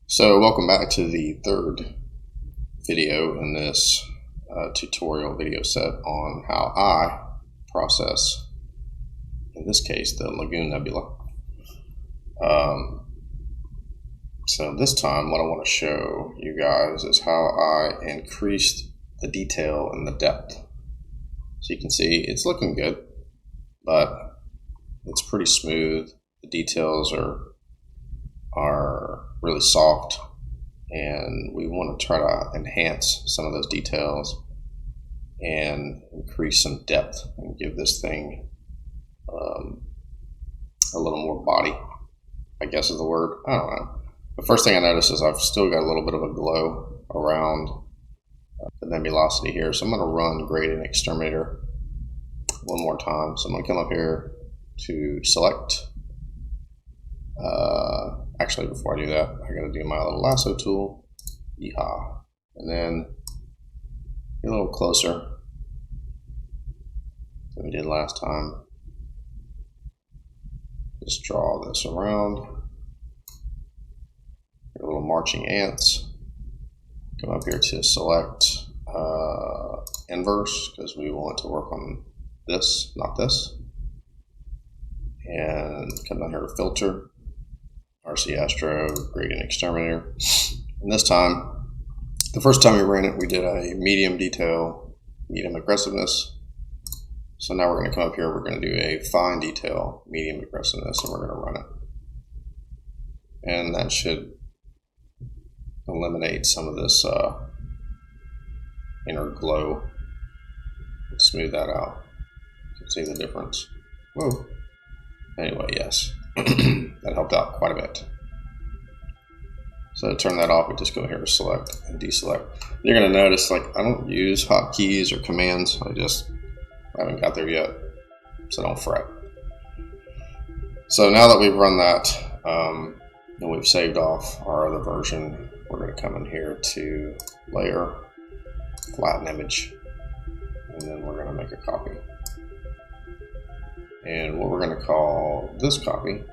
So welcome back to the third video in this tutorial video set on how I process, in this case, the Lagoon Nebula. So this time what I want to show you guys is how I increased the detail and the depth. So you can see it's looking good, but it's pretty smooth. The details are really soft, and we want to try to enhance some of those details and increase some depth and give this thing a little more body, I guess is the word. I don't know. The first thing I notice is I've still got a little bit of a glow around the nebulosity here, so I'm going to run Gradient Exterminator one more time. So I'm going to come up here to select. Actually, before I do that, I got to do my little lasso tool. Yeehaw. And then get a little closer than we did last time. Just draw this around. Get a little marching ants. Come up here to select inverse, because we want to work on this, not this. And come down here to filter. RC Astro, Gradient Exterminator. And this time, the first time we ran it, we did a medium detail, medium aggressiveness. So now we're going to come up here, we're going to do a fine detail, medium aggressiveness, and we're going to run it. And that should eliminate some of this inner glow and smooth that out. You can see the difference. Whoa. Anyway, yes. That helped out quite a bit. So to turn that off, we just go here to select and deselect. You're going to notice, like, I don't use hotkeys or commands. I haven't got there yet, so don't fret. So now that we've run that and we've saved off our other version, we're going to come in here to Layer, Flatten Image, and then we're going to make a copy. And what we're going to call this copy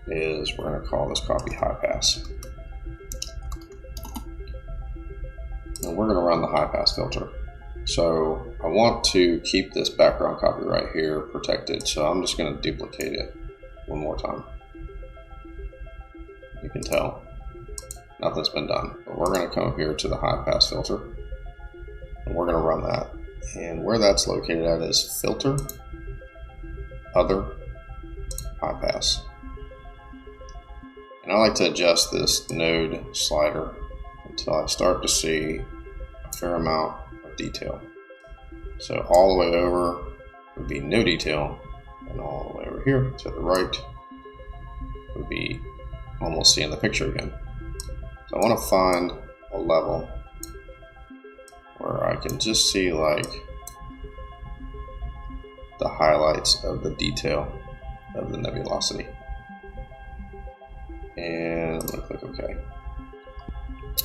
is we're going to call this copy High Pass. And we're going to run the High Pass filter. So I want to keep this background copy right here protected, so I'm just going to duplicate it one more time. You can tell nothing's been done, but we're going to come up here to the High Pass filter, and we're going to run that. And where that's located at is Filter, Other, High Pass. And I like to adjust this node slider until I start to see a fair amount of detail. So all the way over would be no detail, and all the way over here to the right would be almost seeing the picture again. So I want to find a level where I can just see like the highlights of the detail of the nebulosity. And I'm going to click OK.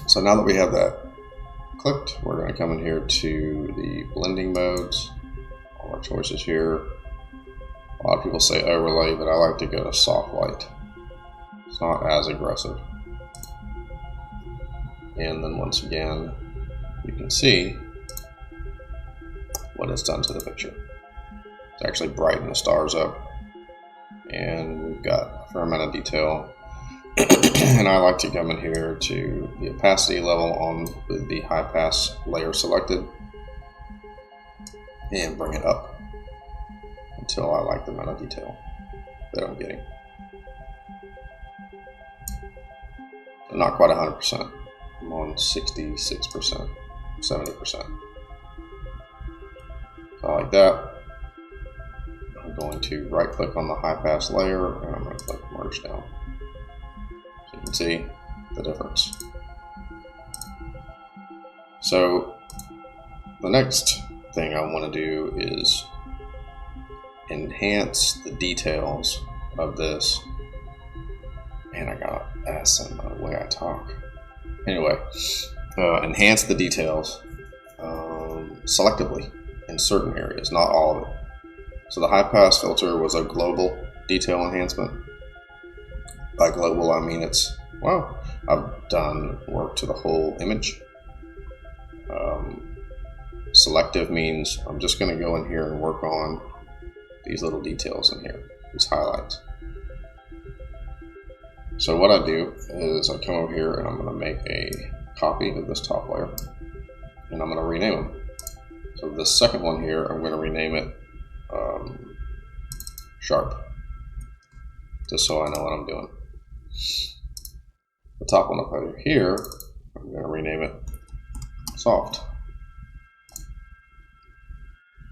So now that we have that clicked, we're going to come in here to the blending modes, all our choices here. A lot of people say overlay, but I like to go to soft light. It's not as aggressive. And then once again, you can see what it's done to the picture. It's actually brightened the stars up, and we've got a fair amount of detail. And I like to come in here to the opacity level on with the high pass layer selected and bring it up until I like the amount of detail that I'm getting. So not quite 100%. I'm on 66%, 70%. So I like that. I'm going to right click on the high pass layer, and I'm going to click merge down. So you can see the difference. So the next thing I want to do is enhance the details of this. Man, I got an S in the way I talk. Anyway, enhance the details selectively in certain areas, not all of it. So the high pass filter was a global detail enhancement. By global, I mean it's Well, I've done work to the whole image. Selective means I'm just going to go in here and work on these little details in here, these highlights. So what I do is I come over here and I'm going to make a copy of this top layer, and I'm going to rename them. So the second one here, I'm going to rename it Sharp, just so I know what I'm doing. The top one up over here, I'm going to rename it Soft.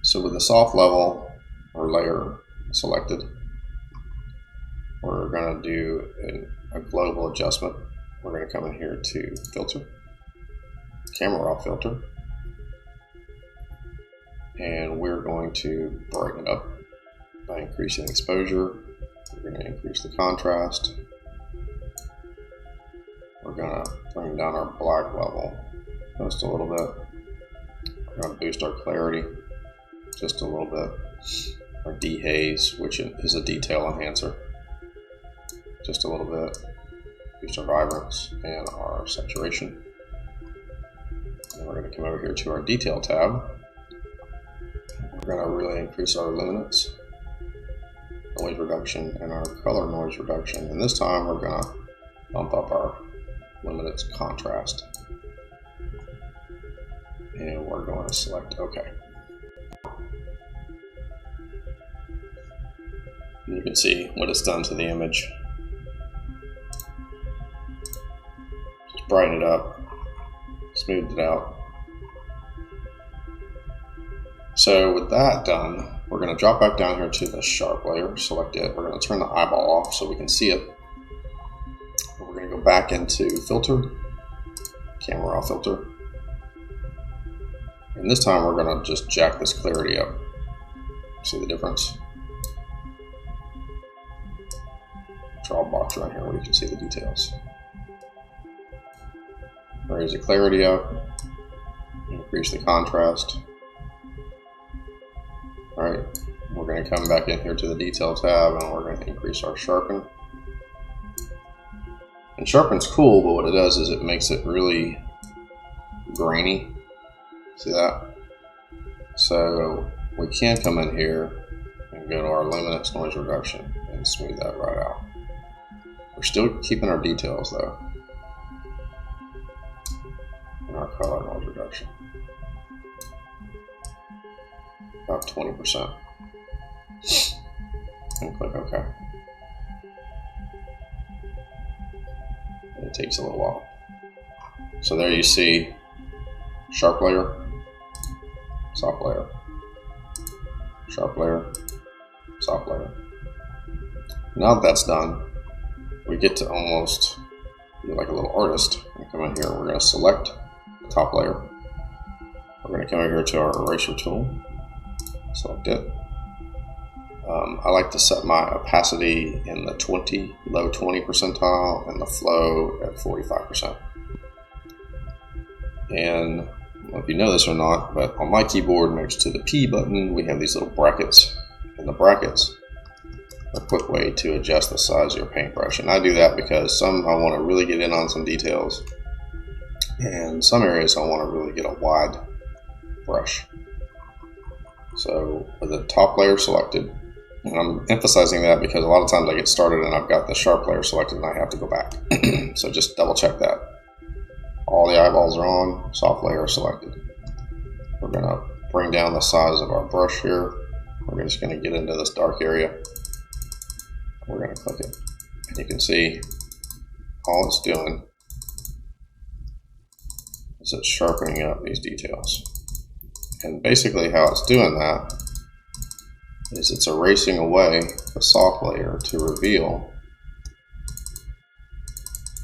So with the soft level or layer selected, we're going to do a global adjustment. We're going to come in here to Filter, Camera Raw Filter, and we're going to brighten it up by increasing exposure. We're going to increase the contrast. We're going to bring down our black level just a little bit. We're going to boost our clarity just a little bit. Our dehaze, which is a detail enhancer, just a little bit. Boost our vibrance and our saturation. And we're going to come over here to our detail tab. We're going to really increase our luminance, noise reduction, and our color noise reduction. And this time we're going to bump up our luminance contrast. And we're going to select OK. And you can see what it's done to the image. Just brighten it up, smoothed it out. So with that done, we're going to drop back down here to the sharp layer, select it. We're going to turn the eyeball off so we can see it. We're going to go back into Filter, Camera Raw Filter. And this time we're going to just jack this clarity up. See the difference? Draw a box right here where you can see the details. Raise the clarity up, increase the contrast. Alright, we're going to come back in here to the detail tab and we're going to increase our sharpen. And sharpen's cool, but what it does is it makes it really grainy. See that? So we can come in here and go to our luminance noise reduction and smooth that right out. We're still keeping our details though. And our color noise reduction. About 20%. And click OK. And it takes a little while. So there you see sharp layer, soft layer, sharp layer, soft layer. Now that that's done, we get to almost be like a little artist. We're going to come in here, we're going to select the top layer. We're going to come over here to our eraser tool, select it. I like to set my opacity in the low 20 percentile and the flow at 45%. And I don't know if you know this or not, but on my keyboard next to the P button, we have these little brackets. And the brackets are a quick way to adjust the size of your paintbrush. And I do that because I want to really get in on some details. And some areas I want to really get a wide brush. So with the top layer selected, and I'm emphasizing that because a lot of times I get started and I've got the sharp layer selected and I have to go back. So just double check that. All the eyeballs are on, soft layer selected. We're going to bring down the size of our brush here. We're just going to get into this dark area. We're going to click it. And you can see all it's doing is it's sharpening up these details. And basically how it's doing that is it's erasing away the soft layer to reveal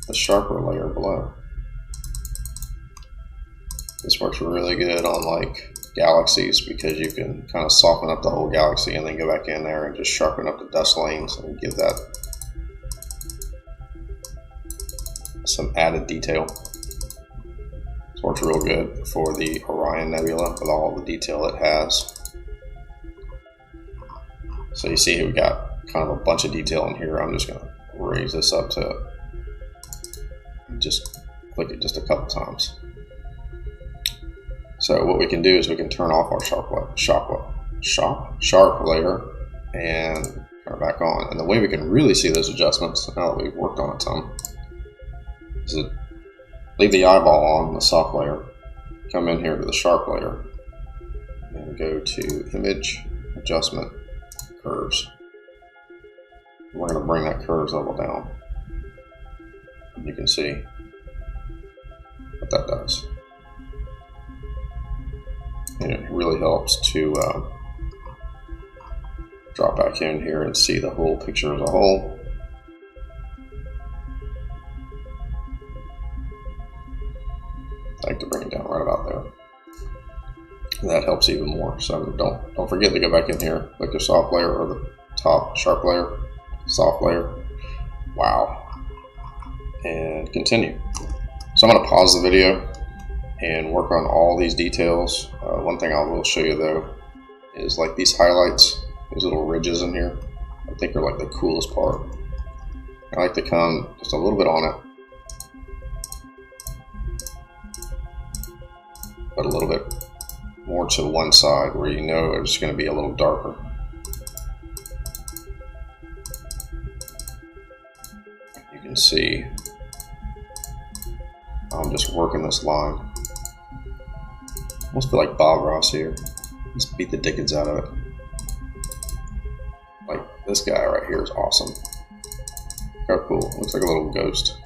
the sharper layer below. This works really good on like galaxies because you can kind of soften up the whole galaxy and then go back in there and just sharpen up the dust lanes and give that some added detail. This works real good for the Orion Nebula with all the detail it has. So you see we got kind of a bunch of detail in here. I'm just going to raise this up to just click it just a couple times. So what we can do is we can turn off our sharp layer and turn it back on. And the way we can really see those adjustments, now that we've worked on it some, is to leave the eyeball on the soft layer, come in here to the sharp layer, and go to Image, Adjustment, Curves. We're going to bring that curves level down. You can see what that does. And it really helps to drop back in here and see the whole picture as a whole. I like to bring it down right about there. And that helps even more. So don't forget to go back in here, click the soft layer or the top sharp layer, soft layer. Wow. And continue. So I'm going to pause the video and work on all these details. One thing I will show you though is like these highlights, these little ridges in here. I think they're like the coolest part. I like to come just a little bit on it, but a little bit more to one side where you know it's going to be a little darker. You can see I'm just working this line. Almost feel like Bob Ross here. Just beat the dickens out of it. Like this guy right here is awesome. How cool. Looks like a little ghost.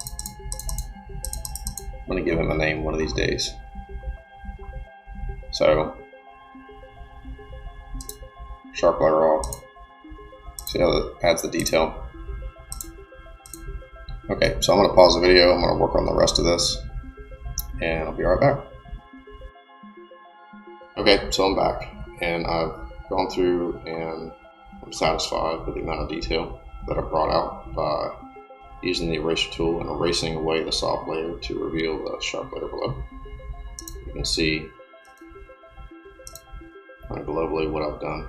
I'm going to give him a name one of these days. So, sharp layer off. See how that adds the detail? Okay, so I'm going to pause the video. I'm going to work on the rest of this, and I'll be right back. Okay, so I'm back, and I've gone through and I'm satisfied with the amount of detail that I brought out by using the eraser tool and erasing away the soft layer to reveal the sharp layer below. You can see kind of globally what I've done.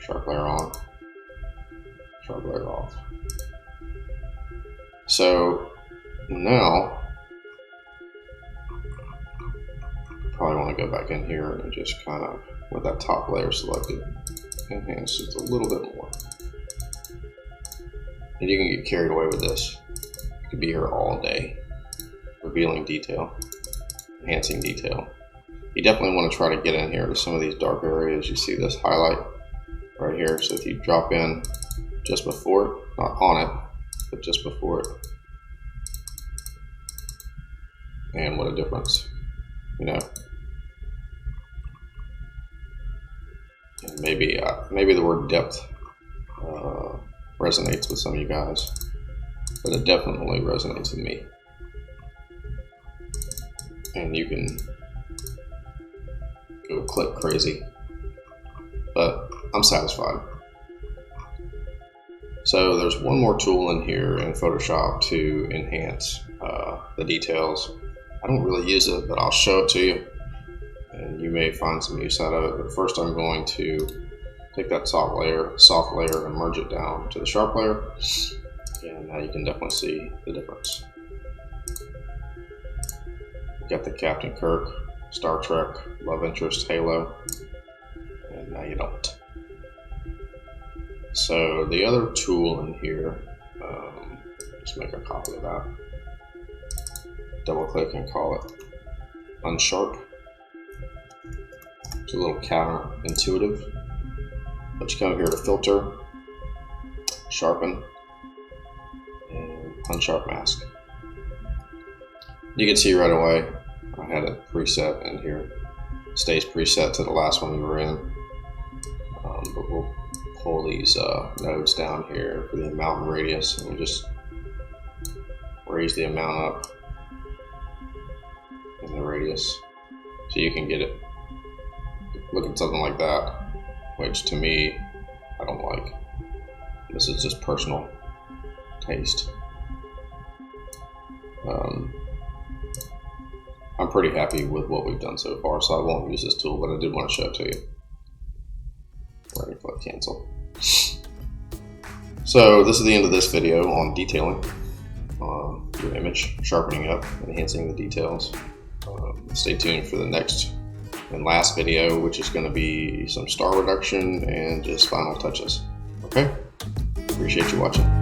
Sharp layer on, sharp layer off. So now, probably want to go back in here and just kind of, with that top layer selected, enhance just a little bit more. And you can get carried away with this. You could be here all day, revealing detail, enhancing detail. You definitely want to try to get in here to some of these dark areas. You see this highlight right here. So if you drop in just before it, not on it, but just before it, and what a difference, you know. And maybe the word depth resonates with some of you guys, but it definitely resonates with me. And you can go click crazy, but I'm satisfied. So there's one more tool in here in Photoshop to enhance the details. I don't really use it, but I'll show it to you, and you may find some use out of it. But first I'm going to take that soft layer and merge it down to the sharp layer, and now you can definitely see the difference. You've got the Captain Kirk, Star Trek, love interest, halo, and now you don't. So the other tool in here, just make a copy of that. Double click and call it Unsharp. It's a little counterintuitive, but you come here to Filter, Sharpen, and Unsharp Mask. You can see right away I had a preset in here. It stays preset to the last one we were in, but we'll pull these nodes down here for the amount and radius, and we'll just raise the amount up in the radius so you can get it. Look at something like that, which to me I don't like. This is just personal taste. I'm pretty happy with what we've done so far, so I won't use this tool, but I did want to show it to you. Ready, click cancel. So this is the end of this video on detailing. through image, sharpening up, enhancing the details. Stay tuned for the next and last video, which is going to be some star reduction and just final touches. Okay? Appreciate you watching.